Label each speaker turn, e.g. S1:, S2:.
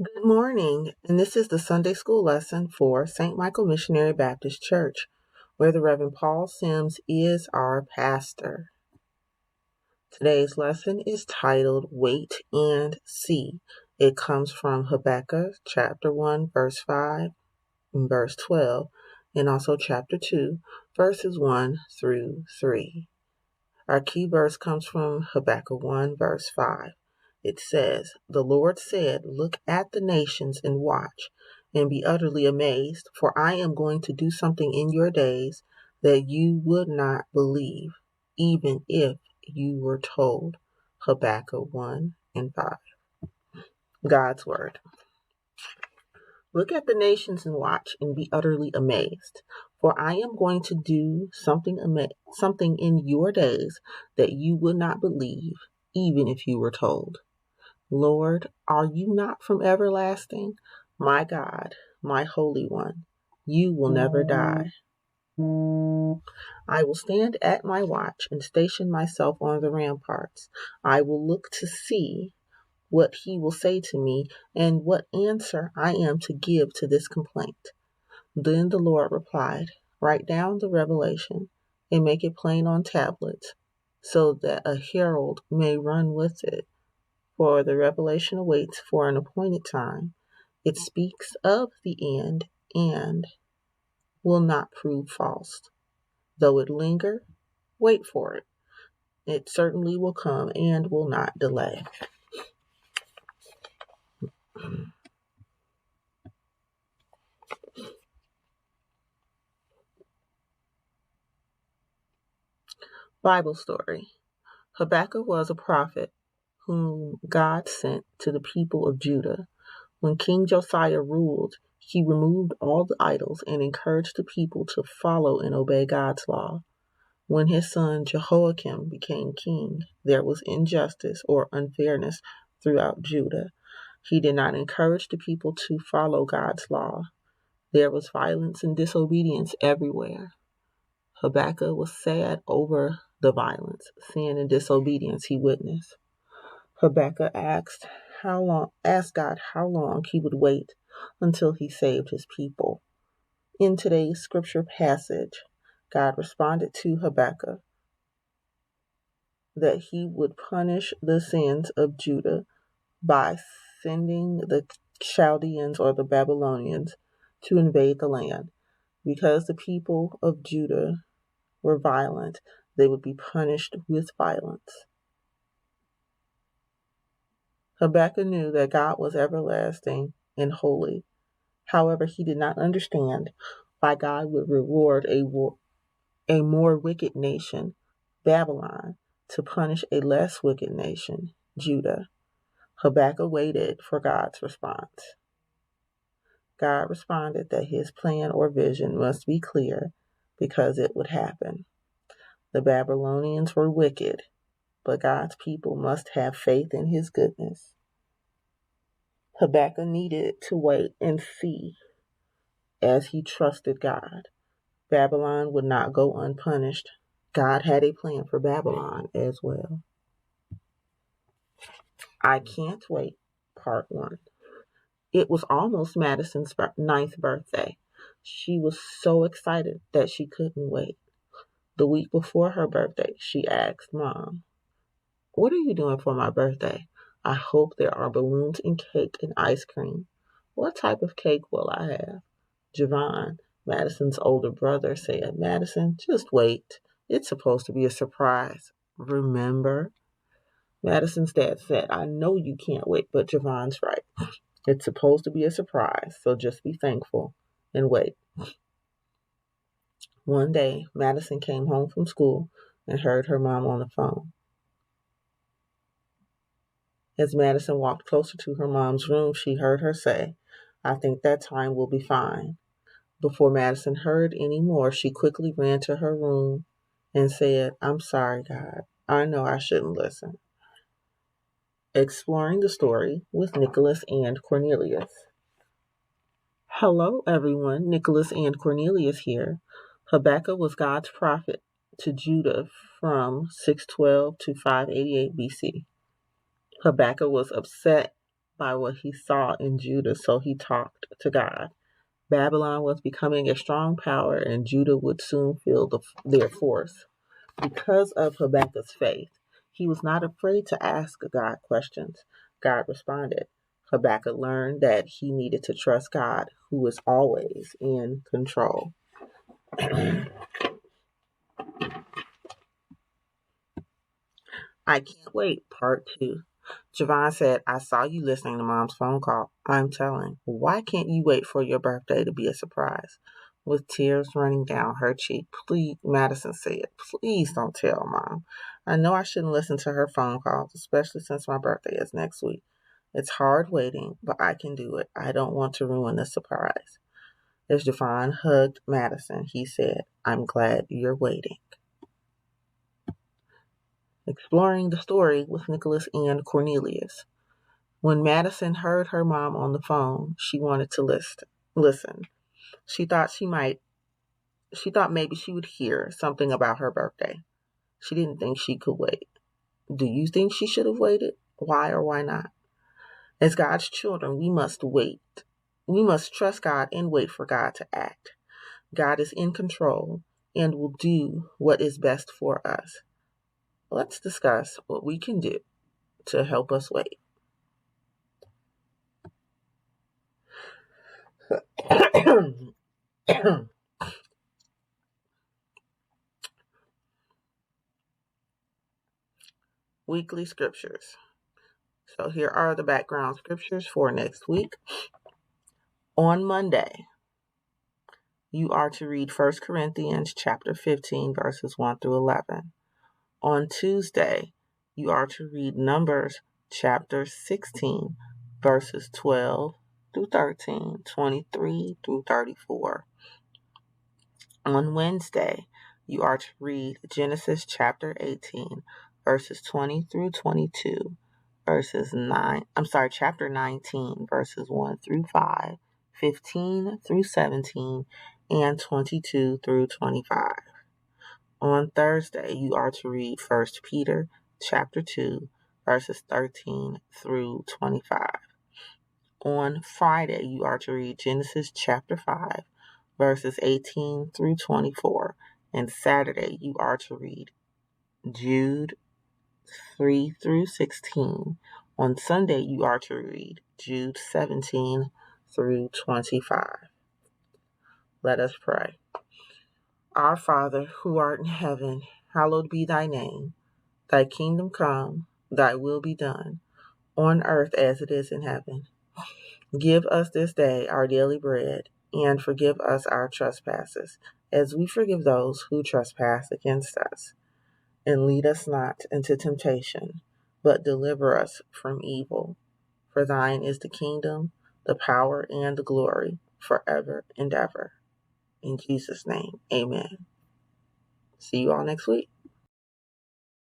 S1: Good morning, and this is the Sunday School lesson for St. Michael Missionary Baptist Church, where the Reverend Paul Sims is our pastor. Today's lesson is titled Wait and See. It comes from Habakkuk chapter 1, verse 5 and verse 12, and also chapter 2, verses 1 through 3. Our key verse comes from Habakkuk 1, verse 5. It says, "The Lord said, Look at the nations and watch, and be utterly amazed, for I am going to do something in your days that you would not believe, even if you were told." Habakkuk 1 and 5. God's Word. Look at the nations and watch, and be utterly amazed. For I am going to do something in your days that you would not believe, even if you were told. Lord, are you not from everlasting? My God, my Holy One, you will never die. I will stand at my watch and station myself on the ramparts. I will look to see what he will say to me, and what answer I am to give to this complaint. Then the Lord replied, Write down the revelation and make it plain on tablets, so that a herald may run with it. For the revelation awaits for an appointed time. It speaks of the end and will not prove false. Though it linger, wait for it. It certainly will come and will not delay. Bible story. Habakkuk was a prophet whom God sent to the people of Judah. When King Josiah ruled, he removed all the idols and encouraged the people to follow and obey God's law. When his son Jehoiakim became king, there was injustice or unfairness throughout Judah. He did not encourage the people to follow God's law. There was violence and disobedience everywhere. Habakkuk was sad over the violence, sin, and disobedience he witnessed. Habakkuk asked God how long he would wait until he saved his people. In today's scripture passage, God responded to Habakkuk that he would punish the sins of Judah by sending the Chaldeans or the Babylonians to invade the land. Because the people of Judah were violent, they would be punished with violence. Habakkuk knew that God was everlasting and holy. However, he did not understand why God would reward a more wicked nation, Babylon, to punish a less wicked nation, Judah. Habakkuk waited for God's response. God responded that his plan or vision must be clear because it would happen. The Babylonians were wicked, but God's people must have faith in his goodness. Habakkuk needed to wait and see as he trusted God. Babylon would not go unpunished. God had a plan for Babylon as well. I Can't Wait, Part 1. It was almost Madison's ninth birthday. She was so excited that she couldn't wait. The week before her birthday, she asked Mom, What are you doing for my birthday? I hope there are balloons and cake and ice cream. What type of cake will I have? Javon, Madison's older brother, said, Madison, just wait. It's supposed to be a surprise. Remember? Madison's dad said, I know you can't wait, but Javon's right. It's supposed to be a surprise, so just be thankful and wait. One day, Madison came home from school and heard her mom on the phone. As Madison walked closer to her mom's room, she heard her say, I think that time will be fine. Before Madison heard any more, she quickly ran to her room and said, I'm sorry, God. I know I shouldn't listen. Exploring the story with Nicholas and Cornelius. Hello, everyone. Nicholas and Cornelius here. Habakkuk was God's prophet to Judah from 612 to 588 BC. Habakkuk was upset by what he saw in Judah, so he talked to God. Babylon was becoming a strong power, and Judah would soon feel their force. Because of Habakkuk's faith, he was not afraid to ask God questions. God responded. Habakkuk learned that he needed to trust God, who is always in control. I can't wait. Part 2. Javon said, I saw you listening to Mom's phone call. I'm telling. Why can't you wait for your birthday to be a surprise? With tears running down her cheek, please, Madison said, please don't tell Mom. I know I shouldn't listen to her phone calls, especially since my birthday is next week. It's hard waiting, but I can do it. I don't want to ruin the surprise. As Javon hugged Madison, he said, I'm glad you're waiting. Exploring the story with Nicholas and Cornelius. When Madison heard her mom on the phone, she wanted to listen. She thought maybe she would hear something about her birthday. She didn't think she could wait. Do you think she should have waited? Why or why not? As God's children, we must wait. We must trust God and wait for God to act. God is in control and will do what is best for us. Let's discuss what we can do to help us wait. Weekly scriptures. So here are the background scriptures for next week. On Monday, you are to read 1 Corinthians chapter 15, verses 1 through 11. On Tuesday, you are to read Numbers chapter 16, verses 12 through 13, 23 through 34. On Wednesday, you are to read Genesis chapter 18, verses 20 through 22, chapter 19, verses 1 through 5, 15 through 17, and 22 through 25. On Thursday, you are to read 1 Peter chapter 2, verses 13 through 25. On Friday, you are to read Genesis chapter 5, verses 18 through 24. And Saturday, you are to read Jude 3 through 16. On Sunday, you are to read Jude 17 through 25. Let us pray. Our Father, who art in heaven, hallowed be thy name. Thy kingdom come, thy will be done, on earth as it is in heaven. Give us this day our daily bread, and forgive us our trespasses, as we forgive those who trespass against us. And lead us not into temptation, but deliver us from evil. For thine is the kingdom, the power, and the glory, forever and ever. In Jesus' name, amen. See you all next week.